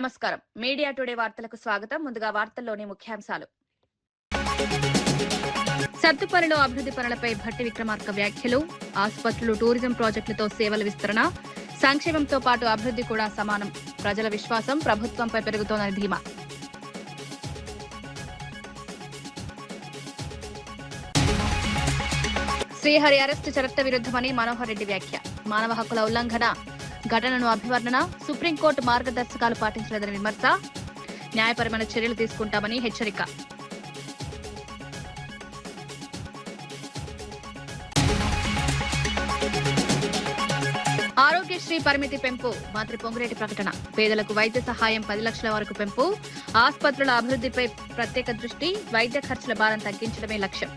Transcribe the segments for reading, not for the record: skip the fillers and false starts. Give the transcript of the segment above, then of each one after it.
నమస్కారం. Media today వార్తలకు స్వాగతం. ముందుగా వార్తల్లోని ముఖ్యాంశాలు. సత్తుపల్లిలో అభివృద్ది పనులపై భట్టి విక్రమార్క వ్యాఖ్యలు, ఆసుపత్రులు, టూరిజం ప్రాజెక్టులతో సేవల విస్తరణ, సంక్షేమంతో పాటు అభివృద్ది కూడా సమానం. ప్రజల విశ్వాసం ప్రభుత్వంపై పెరుగుతోందని ధీమా. శ్రీహరి అరెస్టు చట్ట విరుద్దమని మనోహర్ రెడ్డి వ్యాఖ్య. మానవ హక్కుల ఉల్లంఘన ఘటనను అభివర్ణన, సుప్రీంకోర్టు మార్గదర్శకాలు పాటించలేదని విమర్శ, న్యాయపరమైన చర్యలు తీసుకుంటామని హెచ్చరిక. ఆరోగ్యశ్రీ పరిమితి పెంపు, మంత్రి పొంగులేటి ప్రకటన. పేదలకు వైద్య సహాయం 10 లక్షల వరకు పెంపు, ఆసుపత్రుల అభివృద్దిపై ప్రత్యేక దృష్టి, వైద్య ఖర్చుల భారం తగ్గించడమే లక్ష్యం.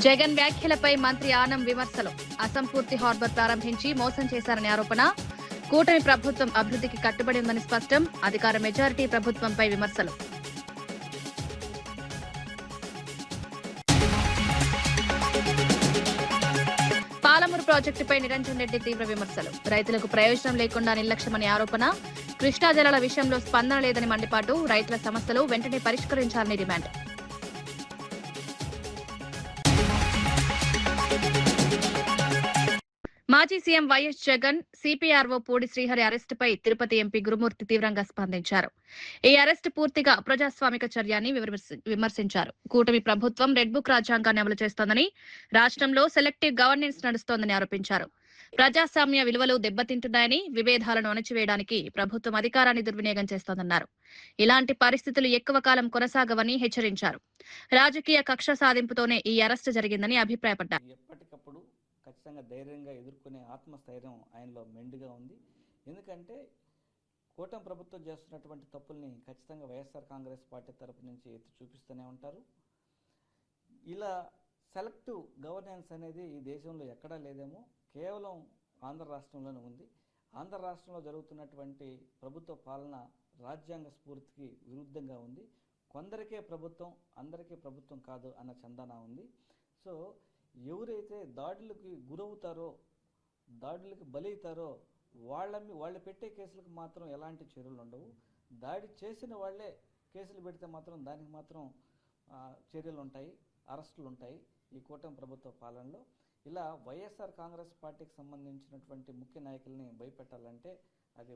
జగన్ వ్యాఖ్యలపై మంత్రి ఆనం విమర్శలు. అసంపూర్తి హార్బర్ ప్రారంభించి మోసం చేశారని ఆరోపణ. కూటమి ప్రభుత్వం అభివృద్దికి కట్టుబడి ఉందని స్పష్టం. అధికార మెజారిటీ ప్రభుత్వంపై విమర్శలు. పాలమూరు ప్రాజెక్టుపై నిరంజన్ రెడ్డి తీవ్ర విమర్శలు. రైతులకు ప్రయోజనం లేకుండా నిర్లక్ష్యమని ఆరోపణ. కృష్ణా జలాల విషయంలో స్పందన లేదని మండిపాటు. రైతుల సమస్యలు వెంటనే పరిష్కరించాలని డిమాండ్. మాజీ CM YS Jagan CPRO Pudi Srihari అరెస్టుపై తిరుపతి ఎంపీ గురుమూర్తి తీవ్రంగా స్పందించారు. ఈ అరెస్టు పూర్తిగా అప్రజాస్వామిక చర్య అని విమర్శించారు. కూటమి ప్రభుత్వం రెడ్ బుక్ రాజ్యాంగాన్ని అమలు చేస్తోందని, రాష్ట్రంలో సెలెక్టివ్ గవర్నెన్స్ నడుస్తోందని ఆరోపించారు. ప్రజాస్వామ్య విలువలు దెబ్బతింటున్నాయని, విభేదాలను అణచివేయడానికి ప్రభుత్వం అధికారాన్ని దుర్వినియోగం చేస్తోందన్నారు. ఇలాంటి పరిస్థితులు ఎక్కువ కాలం కొనసాగవని హెచ్చరించారు. రాజకీయ కక్ష సాధింపుతోనే ఈ అరెస్టు జరిగిందని అభిప్రాయపడ్డారు. ఖచ్చితంగా ధైర్యంగా ఎదుర్కొనే ఆత్మస్థైర్యం ఆయనలో మెండుగా ఉంది. ఎందుకంటే కూటమి ప్రభుత్వం చేస్తున్నటువంటి తప్పుల్ని ఖచ్చితంగా వైఎస్ఆర్ కాంగ్రెస్ పార్టీ తరపు నుంచి ఎత్తి చూపిస్తూనే ఉంటారు. ఇలా సెలెక్టివ్ గవర్నెన్స్ అనేది ఈ దేశంలో ఎక్కడా లేదేమో, కేవలం ఆంధ్ర రాష్ట్రంలోనే ఉంది. ఆంధ్ర రాష్ట్రంలో జరుగుతున్నటువంటి ప్రభుత్వ పాలన రాజ్యాంగ స్ఫూర్తికి విరుద్ధంగా ఉంది. కొందరికే ప్రభుత్వం, అందరికీ ప్రభుత్వం కాదు అన్న చందన ఉంది. సో ఎవరైతే దాడులకి గురవుతారో, దాడులకి బలవుతారో వాళ్ళు పెట్టే కేసులకు మాత్రం ఎలాంటి చర్యలు ఉండవు. దాడి చేసిన వాళ్ళే కేసులు పెడితే మాత్రం దానికి మాత్రం చర్యలు ఉంటాయి, అరెస్టులు ఉంటాయి. ఈ కూటమి ప్రభుత్వ పాలనలో ఇలా వైఎస్ఆర్ కాంగ్రెస్ పార్టీకి సంబంధించినటువంటి ముఖ్య నాయకుల్ని భయపెట్టాలంటే అది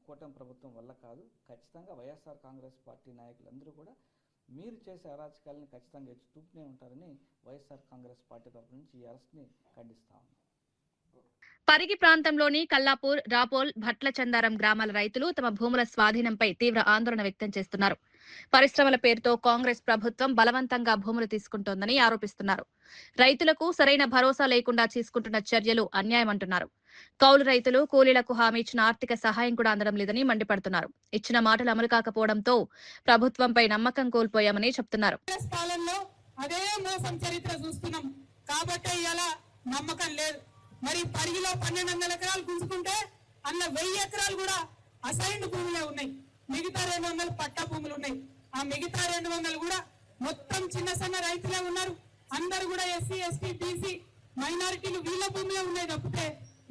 కూటమి ప్రభుత్వం వల్ల కాదు. ఖచ్చితంగా వైఎస్ఆర్ కాంగ్రెస్ పార్టీ నాయకులందరూ కూడా మీరు చేసే అరాచకాలను ఖచ్చితంగా ఎత్తి చూపుతూనే ఉంటారని వైఎస్ఆర్ కాంగ్రెస్ పార్టీ తరఫు నుంచి ఈ అరెస్ట్ని ఖండిస్తా ఉన్నాం. పరిగి ప్రాంతంలోని కల్లాపూర్, రాపోల్, భట్ల చందారం గ్రామాల రైతులు తమ భూముల స్వాధీనంపై తీవ్ర ఆందోళన వ్యక్తం చేస్తున్నారు. పరిశ్రమల పేరుతో కాంగ్రెస్ ప్రభుత్వం బలవంతంగా భూములు తీసుకుంటోందని ఆరోపిస్తున్నారు. రైతులకు సరైన భరోసా లేకుండా తీసుకుంటున్న చర్యలు అన్యాయమంటున్నారు. కౌలు రైతులు కూలీలకు హామీ ఇచ్చిన ఆర్థిక సహాయం కూడా అందడం లేదని మండిపడుతున్నారు. ఇచ్చిన మాటలు అమలు కాకపోవడంతో ప్రభుత్వంపై నమ్మకం కోల్పోయామని చెప్తున్నారు. అదే మోసం చరిత్ర చూస్తున్నాం కాబట్టి ఇలా నమ్మకం లేదు. మరి పరిగిలో 1200 ఎకరాలు గుంజుకుంటే అందులో 1000 ఎకరాలు కూడా అసైన్డ్ భూములే ఉన్నాయి. మిగతా 200 పట్టా భూములు ఉన్నాయి. ఆ మిగతా 200 కూడా మొత్తం చిన్న సన్న రైతులే ఉన్నారు. అందరు కూడా ఎస్సీ, ఎస్టీ, బీసీ, మైనారిటీలు వీళ్ళ భూములే ఉన్నాయి తప్పితే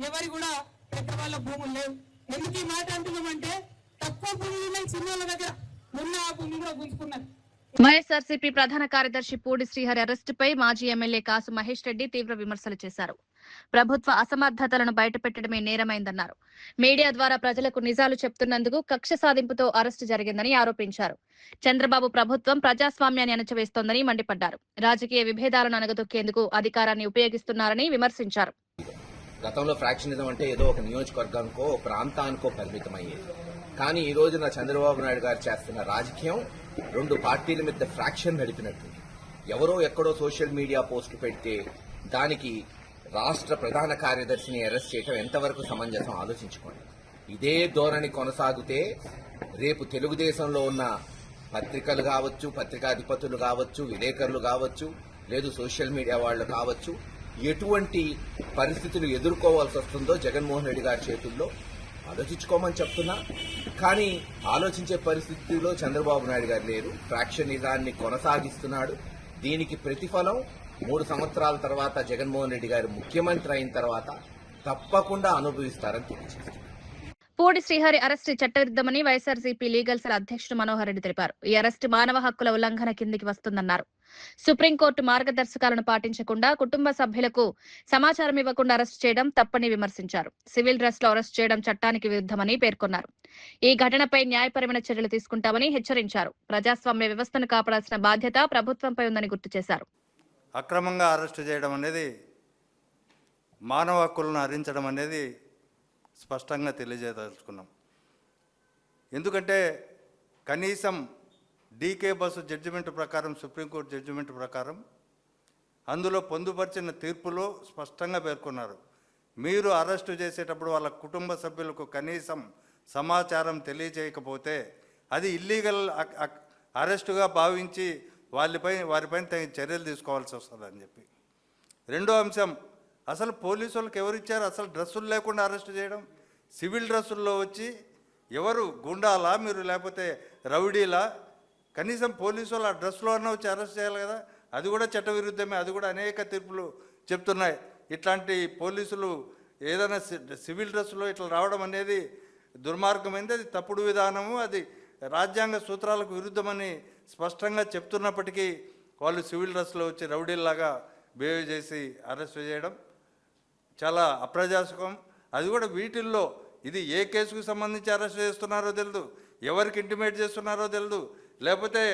ఎవరి కూడా పెద్దవాళ్ళ భూములు లేవు. ఎందుకు ఈ మాట అంటున్నామంటే తక్కువ భూములు ఉన్నాయి చిన్నోళ్ళ దగ్గర, ఉన్న ఆ భూమి కూడా గుంజుకున్నారు. వైఎస్ఆర్సీపీ ప్రధాన కార్యదర్శి పూడి శ్రీహరి అరెస్టుపై మాజీ ఎమ్మెల్యే కాసు మహేష్ రెడ్డి తీవ్ర విమర్శలు చేశారు. ప్రభుత్వ అసమర్థతలను బయటపెట్టడమే నేరమైందన్నారు. మీడియా ద్వారా ప్రజలకు నిజాలు చెప్తున్నందుకు కక్ష సాధింపుతో అరెస్టు జరిగిందని ఆరోపించారు. చంద్రబాబు ప్రభుత్వం ప్రజాస్వామ్యాన్ని అణచివేస్తోందని మండిపడ్డారు. రాజకీయ విభేదాలను అణగదొక్కేందుకు అధికారాన్ని ఉపయోగిస్తున్నారని విమర్శించారు. గతంలో ఫ్రాక్షనిజం అంటే ఏదో ఒక నియోజకవర్గానికో ప్రాంతానికో పరిమితమయ్యేది. కానీ ఈ రోజున చంద్రబాబు నాయుడు గారు చేస్తున్న రాజకీయం 2 పార్టీల మధ్య ఫ్రాక్షన్ నడిపినట్టుంది. ఎవరో ఎక్కడో సోషల్ మీడియా పోస్టు పెడితే దానికి రాష్ట్ర ప్రధాన కార్యదర్శిని అరెస్ట్ చేయడం ఎంతవరకు సమంజసం ఆలోచించుకోండి. ఇదే ధోరణి కొనసాగితే రేపు తెలుగుదేశంలో ఉన్న పత్రికలు కావచ్చు, పత్రికాధిపతులు కావచ్చు, విలేకరులు కావచ్చు, లేదు సోషల్ మీడియా వాళ్ళు కావచ్చు, ఎటువంటి పరిస్థితులు ఎదుర్కోవాల్సి వస్తుందో జగన్మోహన్ రెడ్డి గారి చేతుల్లో ఆలోచించుకోమని చెప్తున్నా. కానీ ఆలోచించే పరిస్థితిలో చంద్రబాబు నాయుడు గారు లేరు. ఫ్రాక్షనిజాన్ని కొనసాగిస్తున్నాడు. దీనికి ప్రతిఫలం 3 సంవత్సరాల తర్వాత జగన్మోహన్ రెడ్డి గారు ముఖ్యమంత్రి అయిన తర్వాత తప్పకుండా అనుభవిస్తారని తెలియజేస్తారు. పూడి శ్రీహరి అరెస్టు చట్టవిరుద్ధమని వైఎస్ఆర్సీపీ లీగల్ సెల్ అధ్యక్షుడు మనోహర్ రెడ్డి తెలిపారు. ఈ అరెస్టు మానవ హక్కుల ఉల్లంఘన కిందికి వస్తుందన్నారు. సుప్రీంకోర్టు మార్గదర్శకాలను పాటించకుండా కుటుంబ సభ్యులకు సమాచారం ఇవ్వకుండా అరెస్టు చేయడం తప్పని విమర్శించారు. సివిల్ డ్రెస్ లో అరెస్టు చేయడం చట్టానికి విరుద్ధమని పేర్కొన్నారు. ఈ ఘటనపై న్యాయపరమైన చర్యలు తీసుకుంటామని హెచ్చరించారు. ప్రజాస్వామ్య వ్యవస్థను కాపాడాల్సిన బాధ్యత ప్రభుత్వంపై ఉందని గుర్తు చేశారు. అక్రమంగా అరెస్టు చేయడం అనేది, మానవ హక్కులను హరించడం అనేది స్పష్టంగా తెలియజేయదలుచుకున్నాం. ఎందుకంటే కనీసం డీకే బస్సు జడ్జిమెంట్ ప్రకారం, సుప్రీంకోర్టు జడ్జిమెంట్ ప్రకారం అందులో పొందుపరిచిన తీర్పులో స్పష్టంగా పేర్కొన్నారు, మీరు అరెస్టు చేసేటప్పుడు వాళ్ళ కుటుంబ సభ్యులకు కనీసం సమాచారం తెలియజేయకపోతే అది ఇల్లీగల్ అరెస్టుగా భావించి వారిపైన తగిన చర్యలు తీసుకోవాల్సి వస్తుందని చెప్పి. రెండో అంశం, అసలు పోలీసు వాళ్ళకి ఎవరు ఇచ్చారు అసలు డ్రెస్సులు లేకుండా అరెస్ట్ చేయడం? సివిల్ డ్రెస్సుల్లో వచ్చి ఎవరు గుండాలా మీరు, లేకపోతే రౌడీలా? కనీసం పోలీసు వాళ్ళు ఆ డ్రెస్లో అన్నా వచ్చి అరెస్ట్ చేయాలి కదా. అది కూడా చట్టవిరుద్ధమే. అది కూడా అనేక తీర్పులు చెప్తున్నాయి. ఇట్లాంటి పోలీసులు ఏదైనా సివిల్ డ్రెస్సులో ఇట్లా రావడం అనేది దుర్మార్గమైంది, అది తప్పుడు విధానము, అది రాజ్యాంగ సూత్రాలకు విరుద్ధమని స్పష్టంగా చెప్తున్నప్పటికీ వాళ్ళు సివిల్ డ్రెస్లో వచ్చి రౌడీల్లాగా బిహేవ్ చేసి అరెస్ట్ చేయడం చాలా అప్రజాస్వామ్యం. అది కూడా వీటిల్లో ఇది ఏ కేసుకు సంబంధించి అరెస్ట్ చేస్తున్నారో తెలియదు, ఎవరికి ఇంటిమేట్ చేస్తున్నారో తెలియదు, లేకపోతే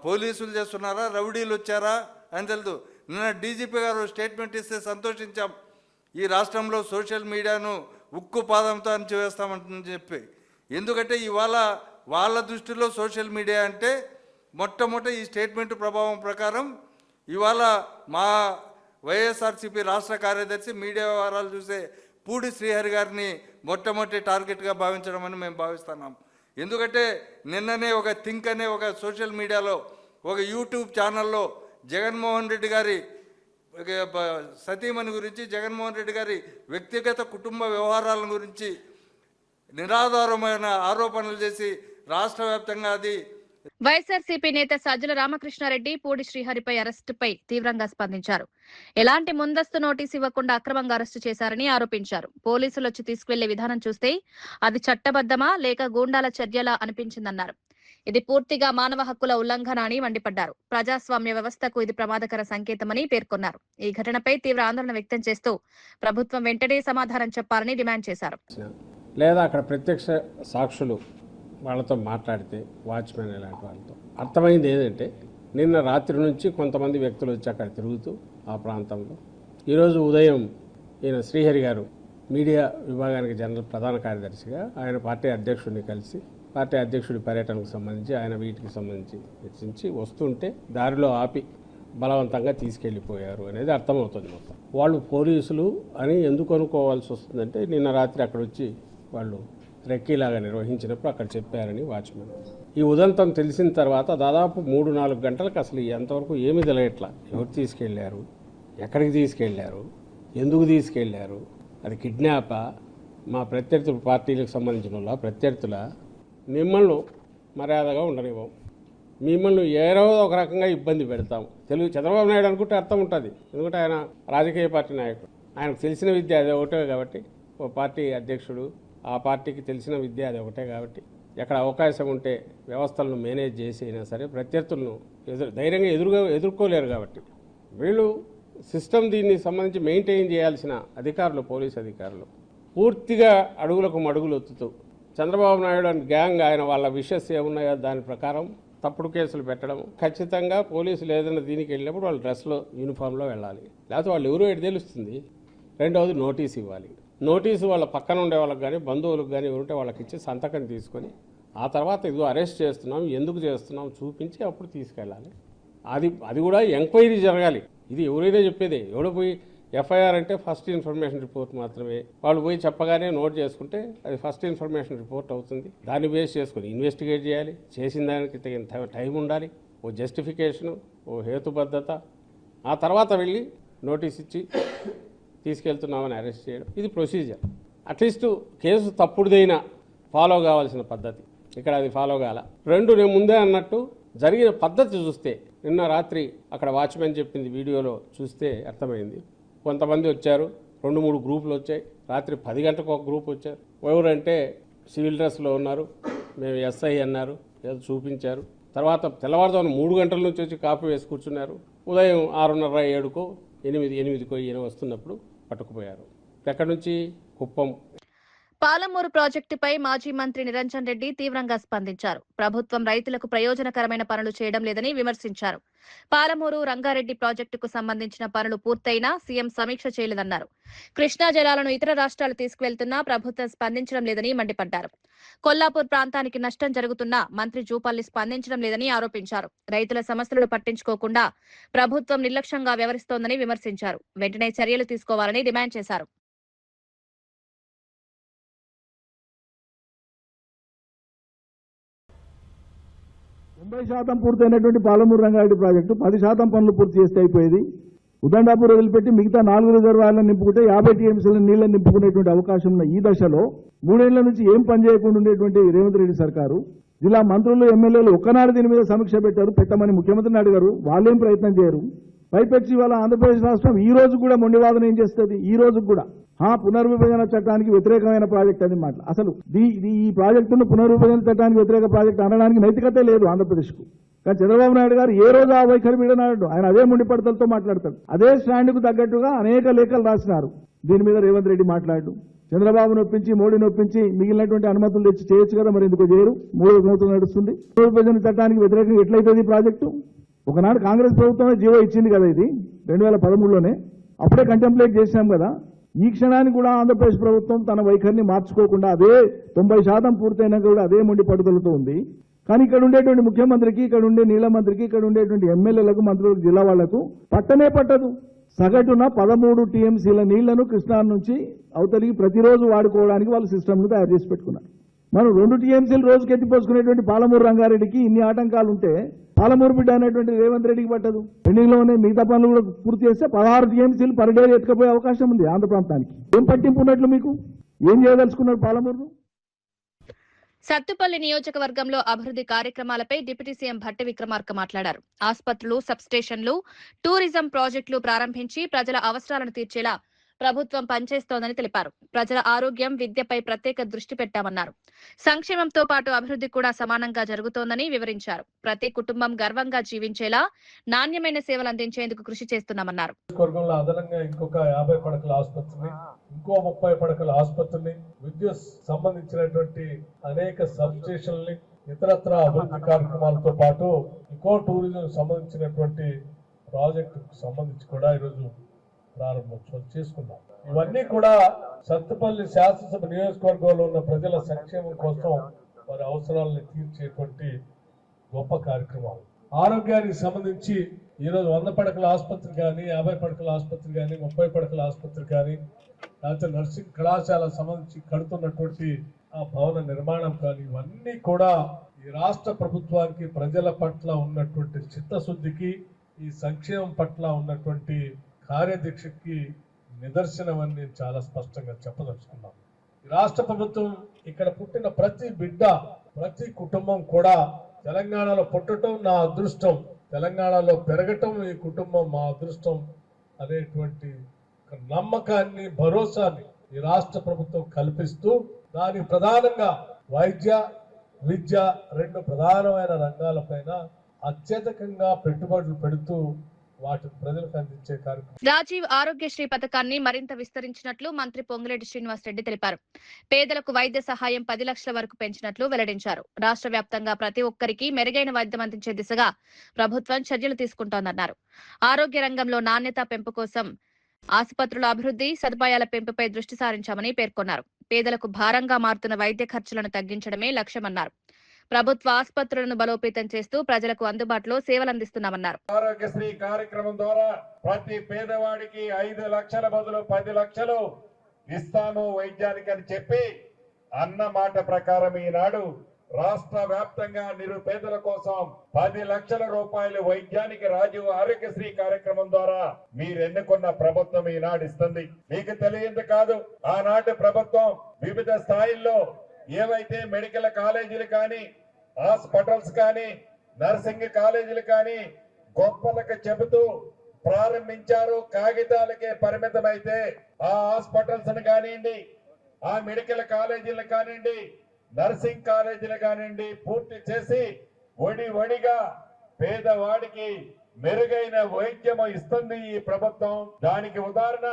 పోలీసులు చేస్తున్నారా, రౌడీలు వచ్చారా అని తెలియదు. నిన్న డీజీపీ గారు స్టేట్మెంట్ ఇస్తే సంతోషించాం. ఈ రాష్ట్రంలో సోషల్ మీడియాను ఉక్కు పాదంతో అణచివేస్తామని చెప్పి. ఎందుకంటే ఇవాళ వాళ్ళ దృష్టిలో సోషల్ మీడియా అంటే మొట్టమొదటి ఈ స్టేట్మెంట్ ప్రభావం ప్రకారం ఇవాళ మా వైఎస్ఆర్సీపీ రాష్ట్ర కార్యదర్శి మీడియా వ్యవహారాలు చూసే పూడి శ్రీహరి గారిని మొట్టమొదటి టార్గెట్గా భావించడం అని మేము భావిస్తున్నాం. ఎందుకంటే నిన్ననే ఒక థింక్ అనే ఒక సోషల్ మీడియాలో ఒక యూట్యూబ్ ఛానల్లో జగన్మోహన్ రెడ్డి గారి సతీమణి గురించి, జగన్మోహన్ రెడ్డి గారి వ్యక్తిగత కుటుంబ వ్యవహారాల గురించి నిరాధారమైన ఆరోపణలు చేసి రాష్ట్ర వ్యాప్తంగా అది. వైఎస్ఆర్సీపీ నేత సజ్జల రామకృష్ణారెడ్డి పూడి శ్రీహరిపై అరెస్టుపై తీవ్రంగా స్పందించారు. ఎలాంటి ముందస్తు నోటీసు ఇవ్వకుండా అక్రమంగా అరెస్టు చేశారని ఆరోపించారు. పోలీసులు వచ్చి తీసుకువెళ్లే విధానం చూస్తే అది చట్టబద్ధమా లేక గూండాల చర్యలా అనిపించిందన్నారు. ఇది పూర్తిగా మానవ హక్కుల ఉల్లంఘన అని మండిపడ్డారు. ప్రజాస్వామ్య వ్యవస్థకు ఇది ప్రమాదకర సంకేతమని పేర్కొన్నారు. ఈ ఘటనపై తీవ్ర ఆందోళన వ్యక్తం చేస్తూ ప్రభుత్వం వెంటనే సమాధానం చెప్పాలని డిమాండ్ చేశారు. లేదా అక్కడ ప్రత్యక్ష సాక్షులు వాళ్ళతో మాట్లాడితే, వాచ్మెన్ ఇలాంటి వాళ్ళతో అర్థమైంది ఏంటంటే, నిన్న రాత్రి నుంచి కొంతమంది వ్యక్తులు వచ్చి అక్కడ తిరుగుతూ ఆ ప్రాంతంలో, ఈరోజు ఉదయం ఈయన శ్రీహరి గారు మీడియా విభాగానికి జనరల్ ప్రధాన కార్యదర్శిగా ఆయన పార్టీ అధ్యక్షుడిని కలిసి పార్టీ అధ్యక్షుడి పర్యటనకు సంబంధించి ఆయన వీటికి సంబంధించి చర్చించి వస్తుంటే దారిలో ఆపి బలవంతంగా తీసుకెళ్ళిపోయారు అనేది అర్థమవుతుంది. మొత్తం వాళ్ళు పోలీసులు అని ఎందుకు అనుకోవాల్సి వస్తుందంటే, నిన్న రాత్రి అక్కడ వచ్చి వాళ్ళు రెక్కీలాగా నిర్వహించినప్పుడు అక్కడ చెప్పారని వాచ్మెన్. ఈ ఉదంతం తెలిసిన తర్వాత దాదాపు 3-4 గంటలకు అసలు ఎంతవరకు ఏమీ తెలియట్లా. ఎవరు తీసుకెళ్లారు, ఎక్కడికి తీసుకెళ్లారు, ఎందుకు తీసుకెళ్లారు, అది కిడ్నాపా, మా ప్రత్యర్థుల పార్టీలకు సంబంధించిన వాళ్ళ ప్రత్యర్థుల, మిమ్మల్ని మర్యాదగా ఉండనివ్వం, మిమ్మల్ని ఏదో ఒక రకంగా ఇబ్బంది పెడతాం. చంద్రబాబు నాయుడు అనుకుంటే అర్థం ఉంటుంది, ఎందుకంటే ఆయన రాజకీయ పార్టీ నాయకుడు, ఆయనకు తెలిసిన విద్య అది ఒకటే కాబట్టి, ఓ పార్టీ అధ్యక్షుడు, ఆ పార్టీకి తెలిసిన విద్య అది ఒకటే కాబట్టి, ఎక్కడ అవకాశం ఉంటే వ్యవస్థలను మేనేజ్ చేసి అయినా సరే ప్రత్యర్థులను ధైర్యంగా ఎదుర్కోలేరు కాబట్టి వీళ్ళు సిస్టమ్ దీన్ని సంబంధించి మెయింటైన్ చేయాల్సిన అధికారులు, పోలీసు అధికారులు పూర్తిగా అడుగులకు మడుగులు ఒత్తుతూ చంద్రబాబు నాయుడు అండ్ గ్యాంగ్ ఆయన వాళ్ళ విషెస్ ఏమున్నాయో దాని ప్రకారం తప్పుడు కేసులు పెట్టడం. ఖచ్చితంగా పోలీసులు ఏదైనా దీనికి వెళ్ళినప్పుడు వాళ్ళు డ్రెస్లో, యూనిఫామ్లో వెళ్ళాలి, లేకపోతే వాళ్ళు ఎవరో ఎటు తెలుస్తుంది. రెండవది నోటీస్ ఇవ్వాలి. నోటీసు వాళ్ళ పక్కన ఉండే వాళ్ళకి కానీ బంధువులకు కానీ ఎవరుంటే వాళ్ళకి ఇచ్చి సంతకం తీసుకొని ఆ తర్వాత ఇదిగో అరెస్ట్ చేస్తున్నాం, ఎందుకు చేస్తున్నాం చూపించి అప్పుడు తీసుకెళ్ళాలి. అది కూడా ఎంక్వైరీ జరగాలి. ఇది ఎవరైనా చెప్పేదే. ఎవడో పోయి ఎఫ్ఐఆర్ అంటే ఫస్ట్ ఇన్ఫర్మేషన్ రిపోర్ట్ మాత్రమే. వాళ్ళు పోయి చెప్పగానే నోట్ చేసుకుంటే అది ఫస్ట్ ఇన్ఫర్మేషన్ రిపోర్ట్ అవుతుంది. దాన్ని బేస్ చేసుకుని ఇన్వెస్టిగేట్ చేయాలి. చేసిన దానికి తగిన టైం ఉండాలి, ఓ జస్టిఫికేషను, ఓ హేతుబద్ధత. ఆ తర్వాత వెళ్ళి నోటీస్ ఇచ్చి తీసుకెళ్తున్నామని అరెస్ట్ చేయడం, ఇది ప్రొసీజర్. అట్లీస్ట్ కేసు తప్పుడుదైనా ఫాలో కావాల్సిన పద్ధతి. ఇక్కడ అది ఫాలో కాల. రెండు, నేను ముందే అన్నట్టు జరిగిన పద్ధతి చూస్తే నిన్న రాత్రి అక్కడ వాచ్మెన్ చెప్పింది వీడియోలో చూస్తే అర్థమైంది. కొంతమంది వచ్చారు, 2-3 గ్రూపులు వచ్చాయి. రాత్రి 10 గంటలకు ఒక గ్రూప్ వచ్చారు. ఎవరంటే సివిల్ డ్రెస్లో ఉన్నారు, మేము ఎస్ఐ అన్నారు, ఏదో చూపించారు. తర్వాత తెల్లవారుజామున 3 గంటల నుంచి వచ్చి కాఫీ వేసి కూర్చున్నారు. ఉదయం 6:30, 7కో 8కో ఈయన వస్తున్నప్పుడు పట్టుకుపోయారు. ఎక్కడి నుంచి? కుప్పం. పాలమూరు ప్రాజెక్టుపై మాజీ మంత్రి నిరంజన్ రెడ్డి తీవ్రంగా స్పందించారు. ప్రభుత్వం రైతులకు ప్రయోజనకరమైన పనులు చేయడం లేదని విమర్శించారు. పాలమూరు రంగారెడ్డి ప్రాజెక్టుకు సంబంధించిన పనులు పూర్తయినా సీఎం సమీక్ష చేయలేదన్నారు. కృష్ణా జలాలను ఇతర రాష్ట్రాలు తీసుకువెళ్తున్నా ప్రభుత్వం స్పందించడం లేదని మండిపడ్డారు. కొల్లాపూర్ ప్రాంతానికి నష్టం జరుగుతున్నా మంత్రి జూపల్లి స్పందించడం లేదని ఆరోపించారు. రైతుల సమస్యలను పట్టించుకోకుండా ప్రభుత్వం నిర్లక్ష్యంగా వ్యవహరిస్తోందని విమర్శించారు. వెంటనే చర్యలు తీసుకోవాలని డిమాండ్ చేశారు. %80 పూర్తయినటువంటి పాలమూరు రంగారెడ్డి ప్రాజెక్టు 10% పనులు పూర్తి చేస్తే అయిపోయేది. ఉదండాపూర్ వదిలిపెట్టి మిగతా 4 రిజర్వాయర్లను నింపుకుంటే 50 టీఎంసీల నీళ్లను నింపుకునేటువంటి అవకాశం ఉన్న ఈ దశలో 3 ఏళ్ల నుంచి ఏం పని చేయకుండా ఉండేటువంటి రేవంత్ రెడ్డి సర్కారు, జిల్లా మంత్రులు, ఎమ్మెల్యేలు ఒక్కనాడు దీని మీద సమీక్ష పెట్టారు. పెట్టమని ముఖ్యమంత్రిని అడిగారు, వాళ్ళేం ప్రయత్నం చేయరు. పైపెచ్చి వాళ్ళ ఆంధ్రప్రదేశ్ రాష్ట్రం ఈ రోజు కూడా మొండివాదన ఏం చేస్తుంది? ఈ రోజు కూడా పునర్విభజన చట్టానికి వ్యతిరేకమైన ప్రాజెక్ట్ అని మాట. అసలు ఈ ప్రాజెక్టును పునర్విభజన చట్టానికి వ్యతిరేక ప్రాజెక్ట్ అనడానికి నైతికత లేదు ఆంధ్రప్రదేశ్కు. కానీ చంద్రబాబు నాయుడు గారు ఏ రోజు ఆ వైఖరి వీడనాడు. ఆయన అదే ముండిపడతలతో మాట్లాడతాడు. అదే స్టాండ్కు తగ్గట్టుగా అనేక లేఖలు రాసినారు. దీని మీద రేవంత్ రెడ్డి మాట్లాడు. చంద్రబాబు నొప్పించి, మోడీ నొప్పించి మిగిలినటువంటి అనుమతులు తెచ్చి చేయొచ్చు కదా, మరి ఎందుకు చేయరు? 3వ సంవత్సరం నడుస్తుంది. పునర్విభజన చట్టానికి వ్యతిరేకంగా ఎట్లయితుంది ప్రాజెక్టు? ఒకనాడు కాంగ్రెస్ ప్రభుత్వమే జీవో ఇచ్చింది కదా, ఇది 2013లోనే. అప్పుడే కంటెంప్లేట్ చేసినాం కదా. ఈ క్షణానికి కూడా ఆంధ్రప్రదేశ్ ప్రభుత్వం తన వైఖరిని మార్చుకోకుండా అదే 90% పూర్తయినాక కూడా అదే మొండి పట్టుదలతో ఉంది. కానీ ఇక్కడ ఉండేటువంటి ముఖ్యమంత్రికి, ఇక్కడ ఉండే నీళ్ల మంత్రికి, ఇక్కడ ఉండేటువంటి ఎమ్మెల్యేలకు, మంత్రులకు, జిల్లా వాళ్లకు పట్టనే పట్టదు. సగటున 13 టీఎంసీల నీళ్లను కృష్ణా నుంచి అవతలికి ప్రతిరోజు వాడుకోవడానికి వాళ్ళు సిస్టమ్ను తయారు చేసి పెట్టుకున్నారు. మనం 2 టీఎంసీలు రోజుకి ఎత్తిపోసుకునేటువంటి పాలమూరు రంగారెడ్డికి ఇన్ని ఆటంకాలు ఉంటే పాలమూరు బిడ్డ అనేటువంటి రేవంత్ రెడ్డికి పట్టదు. పెండింగ్లోనే మిగతా పనులు కూడా పూర్తి చేస్తే 16 టీఎంసీలు పర్ డే ఎత్తుకపోయే అవకాశం ఉంది ఆంధ్ర ప్రాంతానికి. ఏం పట్టింపు ఉన్నట్లు మీకు? ఏం చేయదలుచుకున్నారు పాలమూరు? సత్తుపల్లి నియోజకవర్గంలో అభివృద్ధి కార్యక్రమాలపై డిప్యూటీ సీఎం భట్టి విక్రమార్క మాట్లాడారు. ఆసుపత్రులు, సబ్స్టేషన్లు, టూరిజం ప్రాజెక్టులు ప్రారంభించి ప్రజల అవసరాలను తీర్చేలా ప్రభుత్వం పనిచేస్తోందని తెలిపారు. ప్రజల ఆరోగ్యం, విద్యపై ప్రత్యేక దృష్టి పెట్టామన్నారు. సంక్షేమంతో పాటు అభివృద్ధి కూడా సమానంగా జరుగుతోందని వివరించారు. ప్రతి కుటుంబం గర్వంగా జీవించేలా నాణ్యమైన సేవలు అందించేందుకు కృషి చేస్తున్నామన్నారు. అదనంగా ఇంకొక 50 పడకల ఆసుపత్రిని, ఇంకో 30 పడకల ఆసుపత్రిని, విద్యుత్ సంబంధించినటువంటి అనేక సబ్ స్టేషన్లని, ఇతరత్ర అభివృద్ధి కార్యక్రమాలతో పాటు ఇంకో టూరిజం సంబంధించినటువంటి ప్రాజెక్టుకు సంబంధించి కూడా ఈరోజు ప్రారంభోత్సవం చేసుకున్నాం. ఇవన్నీ కూడా సత్తుపల్లి శాసనసభ నియోజకవర్గంలో ఉన్న ప్రజల సంక్షేమం కోసం వారి అవసరాలను తీర్చేటువంటి గొప్ప కార్యక్రమాలు. ఆరోగ్యానికి సంబంధించి ఈరోజు 100 పడకల ఆసుపత్రి కానీ, 50 పడకల ఆసుపత్రి కానీ, 30 పడకల ఆసుపత్రి కానీ, లేకపోతే నర్సింగ్ కళాశాల సంబంధించి కడుతున్నటువంటి ఆ భవన నిర్మాణం కానీ, ఇవన్నీ కూడా ఈ రాష్ట్ర ప్రభుత్వానికి ప్రజల పట్ల ఉన్నటువంటి చిత్తశుద్ధికి, ఈ సంక్షేమం పట్ల ఉన్నటువంటి కార్యదీక్షకి నిదర్శనం అని నేను చాలా స్పష్టంగా చెప్పదలుచుకున్నాను. ఈ రాష్ట్ర ప్రభుత్వం ఇక్కడ పుట్టిన ప్రతి బిడ్డ, ప్రతి కుటుంబం కూడా తెలంగాణలో పుట్టడం నా అదృష్టం, తెలంగాణలో పెరగటం ఈ కుటుంబం మా అదృష్టం అనేటువంటి నమ్మకాన్ని, భరోసాని ఈ రాష్ట్ర ప్రభుత్వం కల్పిస్తూ దాని ప్రధానంగా వైద్య, విద్య 2 ప్రధానమైన రంగాలపైన అత్యధికంగా పెట్టుబడులు పెడుతూ వాటిని ప్రజలకు అందించే కార్యక్రమం. రాజీవ్ ఆరోగ్యశ్రీ పథకాన్ని మరింత విస్తరించినట్లు మంత్రి పొంగులేటి శ్రీనివాస్ రెడ్డి తెలిపారు. పేదలకు వైద్య సహాయం 10 లక్షల వరకు పెంచినట్లు వెల్లడించారు. రాష్ట్ర వ్యాప్తంగా ప్రతి ఒక్కరికి మెరుగైన వైద్యం అందించే దిశగా ప్రభుత్వం చర్యలు తీసుకుంటోందన్నారు. ఆరోగ్య రంగంలో నాణ్యత పెంపు కోసం ఆసుపత్రుల అభివృద్ధి, సదుపాయాల పెంపుపై దృష్టి సారించామని పేర్కొన్నారు. పేదలకు భారంగా మారుతున్న వైద్య ఖర్చులను తగ్గించడమే లక్ష్యమన్నారు. ప్రభుత్వ ఆసుపత్రులను బలోపేతం చేస్తూ ప్రజలకు అందుబాటులో సేవలు అందిస్తున్నామన్నారు. ఆరోగ్యశ్రీ కార్యక్రమం ద్వారా ప్రతి పేదవాడికి 5 లక్షల బదులు 10 లక్షలు ఇస్తాము వైద్యానికి అని చెప్పి అన్న మాట ప్రకారం ఈనాడు రాష్ట్ర వ్యాప్తంగా నిరుపేదల కోసం 10 లక్షల రూపాయలు వైద్యానికి రాజీవ్ ఆరోగ్యశ్రీ కార్యక్రమం ద్వారా మీరు ఎన్నుకున్న ప్రభుత్వం ఈనాడు ఇస్తుంది. మీకు తెలియదు కాదు, ఆనాటి ప్రభుత్వం వివిధ స్థాయిల్లో ఏవైతే మెడికల్ కాలేజీలు కానీ, హాస్పిటల్స్ కానీ, నర్సింగ్ కాలేజీలు కానీ గొప్పలకు చెబుతూ ప్రారంభించారు. కాగితాలకే పరిమితమైతే ఆ హాస్పిటల్స్ కానివ్వండి, ఆ మెడికల్ కాలేజీలు కానివ్వండి, నర్సింగ్ కాలేజీలు కానివ్వండి పూర్తి చేసి ఒడిగా పేదవాడికి మెరుగైన వైద్యం ఇస్తుంది ఈ ప్రభుత్వం. దానికి ఉదాహరణ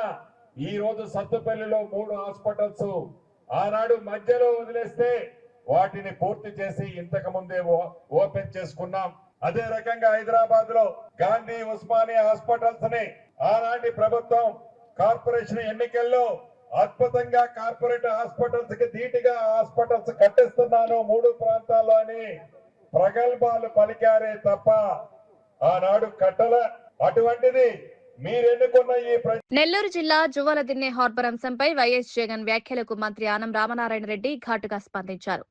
ఈ రోజు సత్తుపల్లిలో 3 హాస్పిటల్స్ ఆనాడు మధ్యలో వదిలేస్తే వాటిని పూర్తి చేసి ఇంతకు ముందే ఓపెన్ చేసుకున్నాం. అదే రకంగా హైదరాబాద్ లో గాంధీ ఉస్మానియా హాస్పిటల్స్ ని ఆనాటి ప్రభుత్వం కార్పొరేషన్ ఎన్నికల్లో అద్భుతంగా కార్పొరేట్ హాస్పిటల్స్ కి ధీటుగా హాస్పిటల్స్ కట్టిస్తున్నాను 3 ప్రాంతాల్లో అని ప్రగల్భాలు పలికారే తప్ప ఆనాడు కట్టల. అటువంటిది మీరెన్నుకున్న ఈ నెల్లూరు జిల్లా జువ్వలదిన్నె హార్బర్ అంశంపై వైఎస్ జగన్ వ్యాఖ్యలకు మంత్రి ఆనం రామనారాయణ రెడ్డి ఘాటుగా స్పందించారు.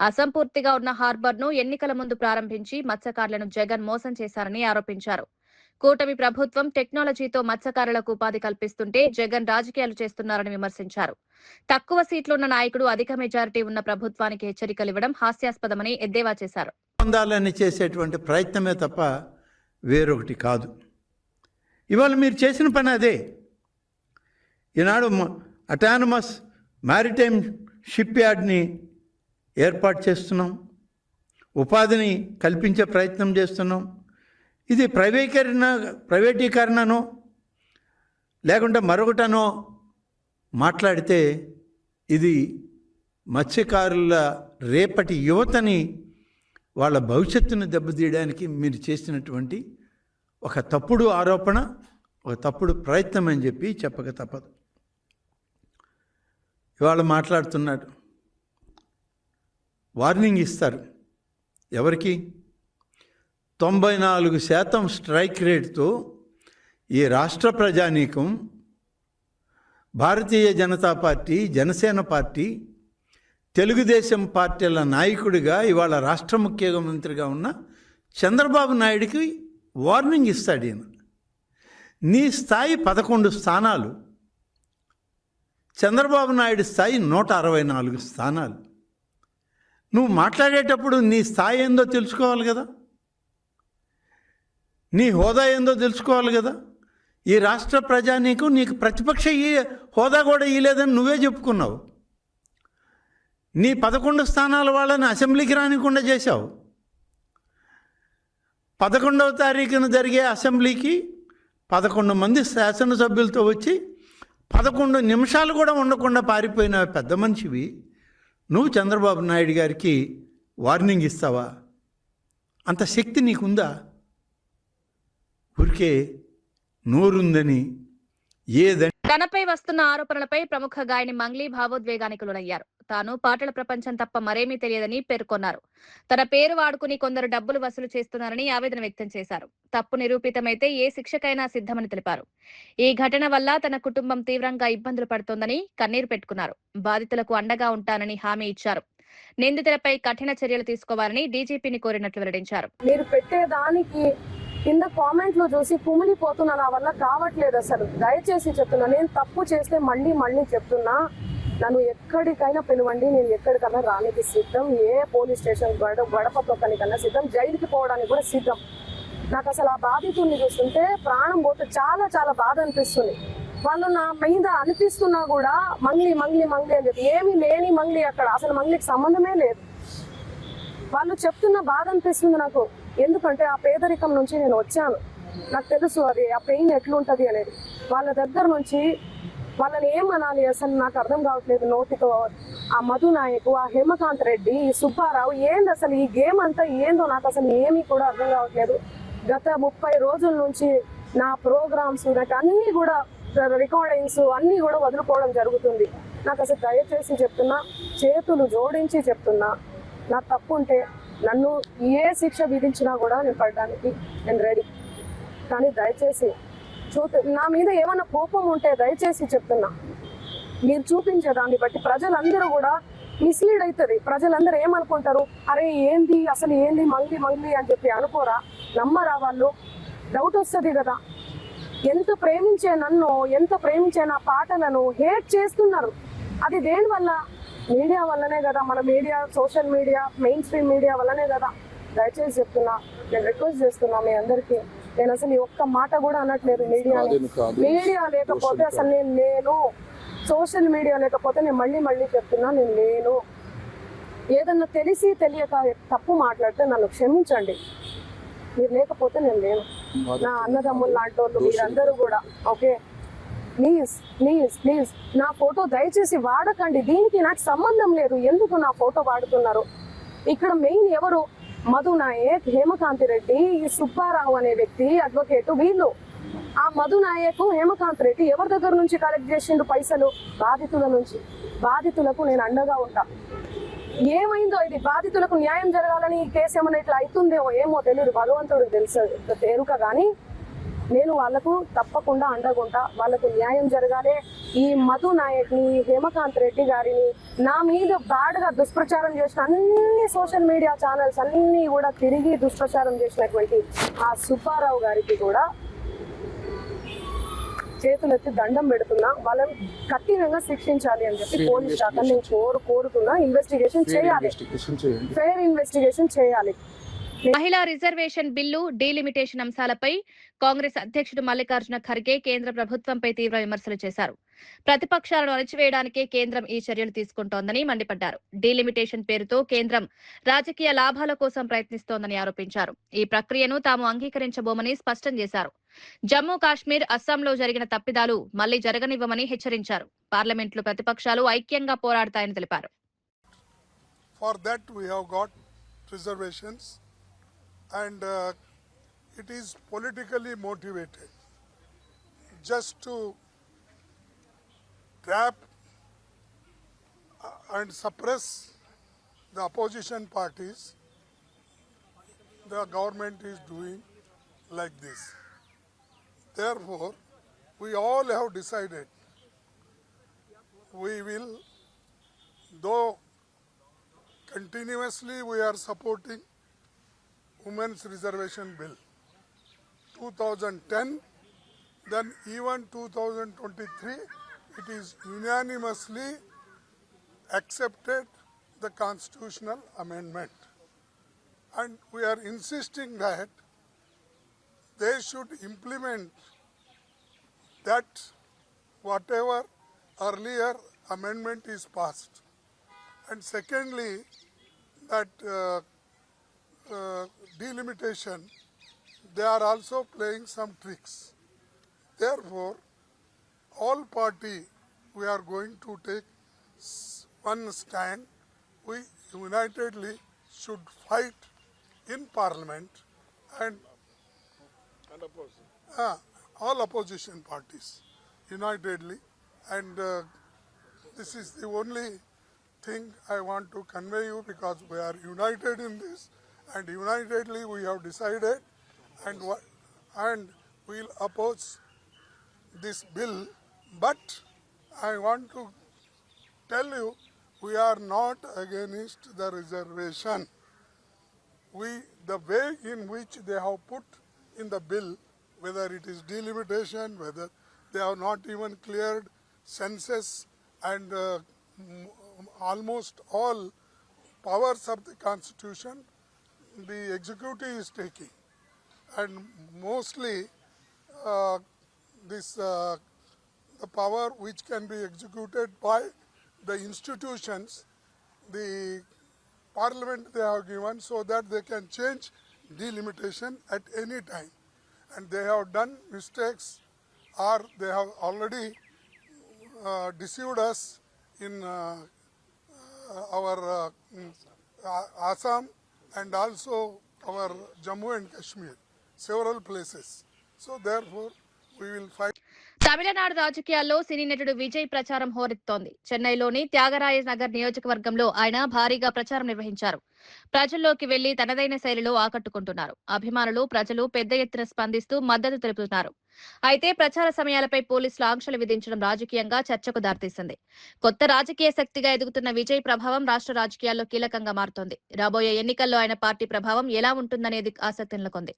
అసంపూర్తిగా ఉన్న హార్బర్ ను ఎన్నికల ముందు ప్రారంభించి మత్స్యకారులను జగన్ మోసం చేశారని ఆరోపించారు. కూటమి ప్రభుత్వం టెక్నాలజీతో మత్స్యకారులకు ఉపాధి కల్పిస్తుంటే జగన్ రాజకీయాలు చేస్తున్నారని విమర్శించారు. తక్కువ సీట్లున్న నాయకుడు అధిక మెజారిటీ ఉన్న ప్రభుత్వానికి హెచ్చరికలు ఇవ్వడం హాస్యాస్పదమని ఎద్దేవా చేశారు. పొందాలని చేసేటువంటి ప్రయత్నమే తప్ప వేరొకటి కాదు. ఇవాళ మీరు చేసిన పని అదే. ఈనాడు అటానమస్ మ్యారిటైమ్ షిప్ యార్డ్ని ఏర్పాటు చేస్తున్నాం, ఉపాధిని కల్పించే ప్రయత్నం చేస్తున్నాం. ఇది ప్రైవేటీకరణనో లేకుంటే మరొకటనో మాట్లాడితే ఇది మత్స్యకారుల రేపటి యువతని వాళ్ళ భవిష్యత్తును దెబ్బతీయడానికి మీరు చేసినటువంటి ఒక తప్పుడు ఆరోపణ, ఒక తప్పుడు ప్రయత్నం అని చెప్పి చెప్పక తప్పదు. ఇవాళ మాట్లాడుతున్నాడు, వార్నింగ్ ఇస్తారు. ఎవరికి? 94% స్ట్రైక్ రేట్తో ఈ రాష్ట్ర ప్రజానీకం భారతీయ జనతా పార్టీ, జనసేన పార్టీ, తెలుగుదేశం పార్టీల నాయకుడిగా ఇవాళ రాష్ట్ర ముఖ్యమంత్రిగా ఉన్న చంద్రబాబు నాయుడికి వార్నింగ్ ఇస్తాడు. ఈయన నీ స్థాయి 11 స్థానాలు, చంద్రబాబు నాయుడు స్థాయి 164 స్థానాలు. నువ్వు మాట్లాడేటప్పుడు నీ స్థాయి ఏందో తెలుసుకోవాలి కదా, నీ హోదా ఏందో తెలుసుకోవాలి కదా. ఈ రాష్ట్ర ప్రజానీకం నీకు ప్రతిపక్ష హోదా కూడా ఇవ్వలేదని నువ్వే చెప్పుకున్నావు. నీ 11 స్థానాల వాళ్ళని అసెంబ్లీకి రానికుండా చేశావు. 11వ తారీఖున జరిగే అసెంబ్లీకి 11 మంది శాసనసభ్యులతో వచ్చి 11 నిమిషాలు కూడా ఉండకుండా పారిపోయిన పెద్ద మనిషివి నువ్వు చంద్రబాబు నాయుడు గారికి వార్నింగ్ ఇస్తావా? అంత శక్తి నీకుందా? ఊరికే నోరుందని ఏదని. తనపై వస్తున్న ఆరోపణలపై ప్రముఖ గాయని మంగ్లీ భావోద్వేగానికి లోనయ్యారు. తాను పాటల ప్రపంచం తప్ప మరేమీ తెలియదని పేర్కొన్నారు. తన పేరు వాడుకుని కొందరు డబ్బులు వసూలు చేస్తున్నారని ఆవేదన వ్యక్తం చేశారు. తప్పు నిరూపితమైతే ఏ శిక్షకైనా సిద్ధమని తెలిపారు. ఈ ఘటన వల్ల తన కుటుంబం తీవ్రంగా ఇబ్బందులు పడుతోందని కన్నీరు పెట్టుకున్నారు. బాధితులకు అండగా ఉంటానని హామీ ఇచ్చారు. నిందితులపై కఠిన చర్యలు తీసుకోవాలని డీజీపీని కోరినట్లు వెల్లడించారు. మీరు పెట్టేదానికి కింద కామెంట్లు చూసి కుమిలిపోతున్నా, నా వల్ల కావట్లేదు. అసలు దయచేసి చెప్తున్నా, నేను తప్పు చేస్తే మళ్ళీ చెప్తున్నా, నన్ను ఎక్కడికైనా పిలవండి, నేను ఎక్కడికన్నా రానికి సిద్ధం. ఏ పోలీస్ స్టేషన్ గడప తొక్కనికన్నా సిద్ధం, జైలుకి పోవడానికి కూడా సిద్ధం. నాకు అసలు ఆ బాధితుల్ని చూస్తుంటే ప్రాణం పోతే చాలా బాధ అనిపిస్తుంది. వాళ్ళు నా మీద అనిపిస్తున్నా కూడా మంగ్లీ అని చెప్పి, ఏమీ లేని మంగ్లీ అక్కడ, అసలు మంగ్లీకి సంబంధమే లేదు. వాళ్ళు చెప్తున్న బాధ అనిపిస్తుంది నాకు. ఎందుకంటే ఆ పేదరికం నుంచి నేను వచ్చాను, నాకు తెలుసు అది ఆ పెయిన్ ఎట్లుంటది అనేది. వాళ్ళ దగ్గర నుంచి వాళ్ళని ఏమనాలి అసలు నాకు అర్థం కావట్లేదు. నోటితో ఆ మధు నాయకు, ఆ హేమకాంత్ రెడ్డి, ఈ సుబ్బారావు, ఏంది అసలు ఈ గేమ్ అంతా ఏందో నాకు అసలు ఏమీ కూడా అర్థం కావట్లేదు. గత 30 రోజుల నుంచి నా ప్రోగ్రామ్స్, నాకు అన్ని కూడా రికార్డింగ్స్ అన్ని కూడా వదులుకోవడం జరుగుతుంది. నాకు అసలు దయచేసి చెప్తున్నా, చేతులు జోడించి చెప్తున్నా, నా తప్పు ఉంటే నన్ను ఏ శిక్ష విధించినా కూడా నేను పడడానికి నేను రెడీ. కానీ దయచేసి నా మీద ఏమైనా కోపం ఉంటే దయచేసి చెప్తున్నా, మీరు చూపించే దాన్ని బట్టి ప్రజలందరూ కూడా మిస్లీడ్ అవుతుంది. ప్రజలందరూ ఏమనుకుంటారు, అరే ఏంది అసలు ఏంది మంగ్లీ అని చెప్పి అనుకోరా, నమ్మరా వాళ్ళు? డౌట్ వస్తుంది కదా. ఎంత ప్రేమించే నన్ను, ఎంత ప్రేమించే నా పాటలను హేట్ చేస్తున్నారు. అది దేనివల్ల? మీడియా వల్లనే కదా. మన media, social media, main stream media వల్లనే కదా. దయచేసి చెప్తున్నా, నేను రిక్వెస్ట్ చేస్తున్నా మీ అందరికీ. నేను అసలు ఈ ఒక్క మాట కూడా అనట్లేదు. మీడియా లేకపోతే అసలు నేను లేను. సోషల్ మీడియా లేకపోతే నేను మళ్ళీ చెప్తున్నా, నేను లేను. ఏదన్నా తెలిసి తెలియక తప్పు మాట్లాడితే నన్ను క్షమించండి. మీరు లేకపోతే నేను లేను. నా అన్నదమ్ములు లాంటి వాళ్ళు మీరందరూ కూడా ఓకే. ప్లీజ్ నా ఫోటో దయచేసి వాడకండి. దీనికి నాకు సంబంధం లేదు. ఎందుకు నా ఫోటో వాడుతున్నారు? ఇక్కడ మెయిన్ ఎవరు? మధు నాయక్, హేమకాంత్ రెడ్డి, ఈ సుబ్బారావు అనే వ్యక్తి అడ్వకేట్. వీళ్ళు ఆ మధు నాయక్, హేమకాంత్ రెడ్డి ఎవరి దగ్గర నుంచి కలెక్ట్ చేసిండు పైసలు? బాధితుల నుంచి. బాధితులకు నేను అండగా ఉంటా. ఏమైందో ఇది, బాధితులకు న్యాయం జరగాలని ఈ కేసు ఏమైనా ఇట్లా అవుతుందేమో ఏమో తెలియదు, భగవంతుడికి తెలుసు తేరుక. కానీ నేను వాళ్ళకు తప్పకుండా అండగుంటా. వాళ్ళకు న్యాయం జరగాలి. ఈ మధు నాయక్ని, హేమకాంత్ రెడ్డి గారిని, నా మీద బ్యాడ్గా దుష్ప్రచారం చేసిన అన్ని సోషల్ మీడియా ఛానల్స్ అన్ని కూడా తిరిగి దుష్ప్రచారం చేసినటువంటి ఆ సుబ్బారావు గారికి కూడా చేతులెత్తి దండం పెడుతున్నా. వాళ్ళని కఠినంగా శిక్షించాలి అని చెప్పి పోలీస్ శాఖ నేను కోరుతున్నా. ఇన్వెస్టిగేషన్ చేయాలి, ఫెయిర్ ఇన్వెస్టిగేషన్ చేయాలి. మహిళా రిజర్వేషన్ బిల్లు, డీలిమిటేషన్ అంశాలపై కాంగ్రెస్ అధ్యక్షుడు మల్లికార్జున ఖర్గే కేంద్ర ప్రభుత్వంపై తీవ్ర విమర్శలు చేశారు. ప్రతిపక్షాలను అణచివేయడానికే కేంద్రం ఈ చర్యలు తీసుకుంటోందని మండిపడ్డారు. డీలిమిటేషన్ పేరుతో కేంద్రం రాజకీయ లాభాల కోసం ప్రయత్నిస్తోందని ఆరోపించారు. ఈ ప్రక్రియను తాము అంగీకరించబోమని స్పష్టం చేశారు. జమ్మూ కాశ్మీర్, అస్సాంలో జరిగిన తప్పిదాలు మళ్లీ జరగనివ్వమని హెచ్చరించారు. పార్లమెంట్లో ప్రతిపక్షాలు ఐక్యంగా పోరాడతాయని తెలిపారు. And it is politically motivated just to trap and suppress the opposition parties. The government is doing like this. Therefore, we all have decided we will, though continuously we are supporting Women's Reservation Bill 2010, then even 2023, it is unanimously accepted the constitutional amendment. And we are insisting that they should implement that whatever earlier amendment is passed. And secondly, that delimitation, they are also playing some tricks. Therefore, all party, we are going to take one stand. We unitedly should fight in Parliament and all opposition parties unitedly. And this is the only thing I want to convey you, because we are united in this. And unitedly we have decided and we'll oppose this bill. But I want to tell you, we are not against the reservation. The way in which they have put in the bill, whether it is delimitation, whether they have not even cleared census and almost all powers of the Constitution, the executive is taking, and mostly the power which can be executed by the institutions, the Parliament they have given, so that they can change delimitation at any time. And they have done mistakes, or they have already deceived us in our Assam and also our Jammu and Kashmir, several places. So therefore, we will fight. Tamil Nadu రాజకీయాల్లో సినీ నటుడు విజయ్ ప్రచారం హోరెత్తోంది. చెన్నైలోని త్యాగరాయ నగర్ నియోజకవర్గంలో ఆయన భారీగా ప్రచారం నిర్వహించారు. ప్రజల్లోకి వెళ్లి తనదైన శైలిలో ఆకట్టుకుంటున్నారు. అభిమానులు, ప్రజలు పెద్ద ఎత్తున స్పందిస్తూ మద్దతు తెలుపుతున్నారు. అయితే ప్రచార సమయాలపై పోలీసులు ఆంక్షలు విధించడం రాజకీయంగా చర్చకు దారితీసింది. కొత్త రాజకీయ శక్తిగా ఎదుగుతున్న విజయ్ ప్రభావం రాష్ట్ర రాజకీయాల్లో కీలకంగా మారుతోంది. రాబోయే ఎన్నికల్లో ఆయన పార్టీ ప్రభావం ఎలా ఉంటుందనేది ఆసక్తి నెలకొంది.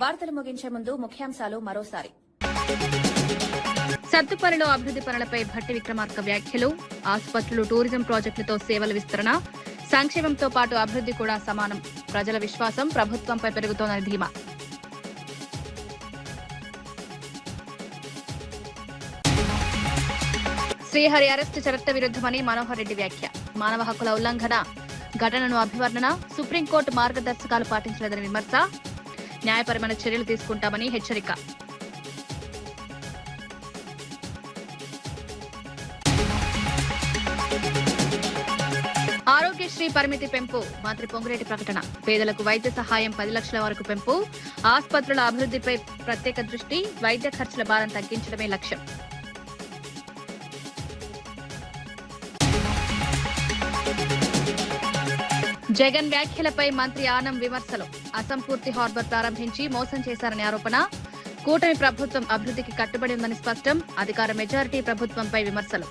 వార్తలు ముగించే ముందు ముఖ్యాంశాలు మరోసారి. సత్తుపల్లిలో అభివృద్ది పనులపై భట్టి విక్రమార్క వ్యాఖ్యలు. ఆసుపత్రులు, టూరిజం ప్రాజెక్టులతో సేవల విస్తరణ, సంక్షేమంతో పాటు అభివృద్ది కూడా సమానం. ప్రజల విశ్వాసం ప్రభుత్వంపై పెరుగుతోందని ధీమా. శ్రీహరి అరెస్టు చట్ట విరుద్దమని మనోహర్ రెడ్డి వ్యాఖ్య. మానవ హక్కుల ఉల్లంఘన ఘటనను అభివర్ణన. సుప్రీంకోర్టు మార్గదర్శకాలు పాటించలేదని విమర్శ. న్యాయపరమైన చర్యలు తీసుకుంటామని హెచ్చరిక. ఆరోగ్యశ్రీ పరిమితి పెంపు. మంత్రి పొంగులేటి ప్రకటన. పేదలకు వైద్య సహాయం 10 లక్షల వరకు పెంపు. ఆసుపత్రుల అభివృద్దిపై ప్రత్యేక దృష్టి. వైద్య ఖర్చుల భారం తగ్గించడమే లక్ష్యం. జగన్ వ్యాఖ్యలపై మంత్రి ఆనం విమర్శలు. అసంపూర్తి హార్బర్ ప్రారంభించి మోసం చేశారని ఆరోపణ. కూటమి ప్రభుత్వం అభివృద్ధికి కట్టుబడి ఉందని స్పష్టం. అధికార మెజారిటీ ప్రభుత్వంపై విమర్శలు.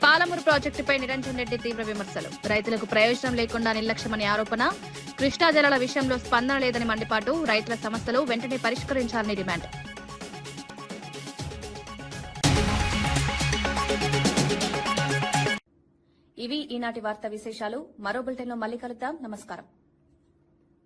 పాలమూరు ప్రాజెక్టుపై నిరంజన్ రెడ్డి తీవ్ర విమర్శలు. రైతులకు ప్రయోజనం లేకుండా నిర్లక్ష్యమని ఆరోపణ. కృష్ణా జలాల విషయంలో స్పందన లేదని మండిపాటు. రైతుల సమస్యలు వెంటనే పరిష్కరించాలని డిమాండ్. ఇవి ఈనాటి వార్తా విశేషాలు. మరో బులెటిన్లో మళ్ళీ కలుద్దాం. నమస్కారం.